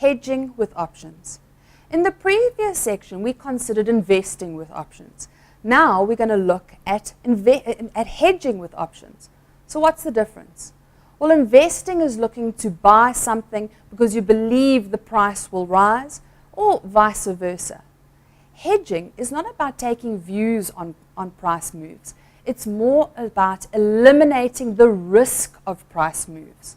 hedging with options. In the previous section, we considered investing with options. Now we're going to look at hedging with options. So what's the difference? Well, investing is looking to buy something because you believe the price will rise, or vice versa. Hedging is not about taking views on price moves. It's more about eliminating the risk of price moves.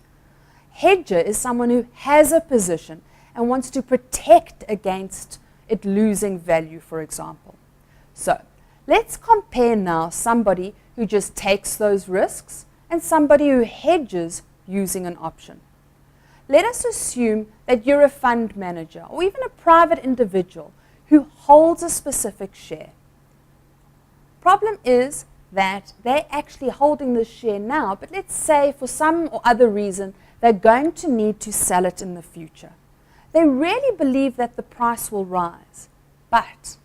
Hedger is someone who has a position and wants to protect against it losing value, for example. So let's compare now somebody who just takes those risks and somebody who hedges using an option. Let us assume that you're a fund manager or even a private individual who holds a specific share. Problem is that they're actually holding the share now, but let's say for some or other reason they're going to need to sell it in the future. They really believe that the price will rise, but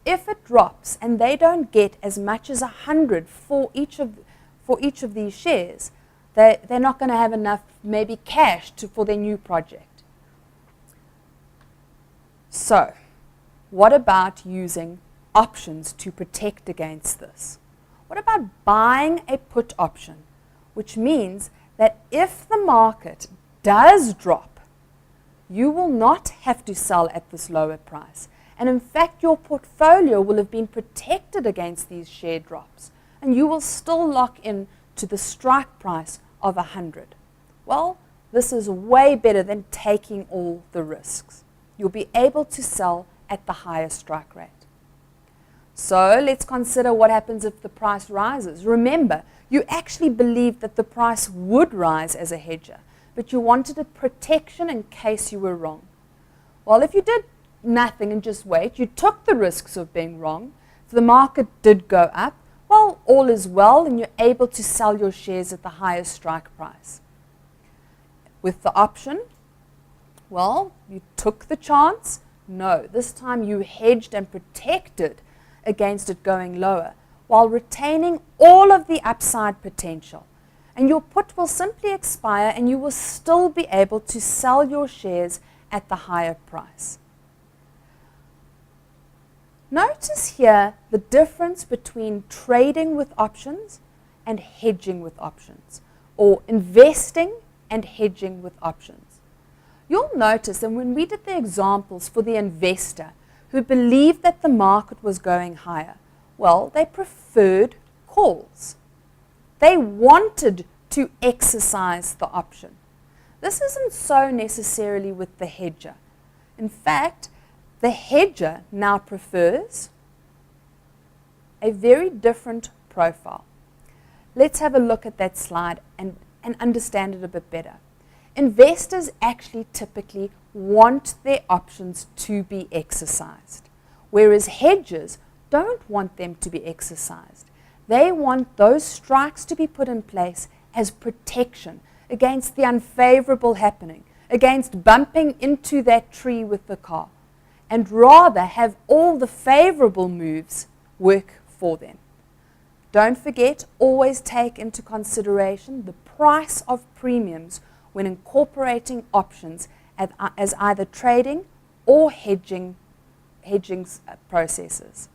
if it drops and they don't get as much as 100 for each of these shares, they're not going to have enough maybe cash for their new project. So what about using options to protect against this? What about buying a put option, which means that if the market does drop, you will not have to sell at this lower price. And in fact, your portfolio will have been protected against these share drops, and you will still lock in to the strike price of 100. Well, this is way better than taking all the risks. You'll be able to sell at the higher strike rate. So let's consider what happens if the price rises. Remember, you actually believed that the price would rise as a hedger, but you wanted a protection in case you were wrong. Well, if you did nothing and just wait, you took the risks of being wrong. If the market did go up, well, all is well and you're able to sell your shares at the highest strike price. With the option, well, you took the chance. No, this time you hedged and protected against it going lower while retaining all of the upside potential. And your put will simply expire and you will still be able to sell your shares at the higher price. Notice here the difference between trading with options and hedging with options, or investing and hedging with options. You'll notice that when we did the examples for the investor who believed that the market was going higher, well, they preferred calls. They wanted to exercise the option. This isn't so necessarily with the hedger. In fact, the hedger now prefers a very different profile. Let's have a look at that slide and understand it a bit better. Investors actually typically want their options to be exercised, whereas hedgers don't want them to be exercised. They want those strikes to be put in place as protection against the unfavorable happening, against bumping into that tree with the car, and rather have all the favorable moves work for them. Don't forget, always take into consideration the price of premiums when incorporating options as either trading or hedging processes.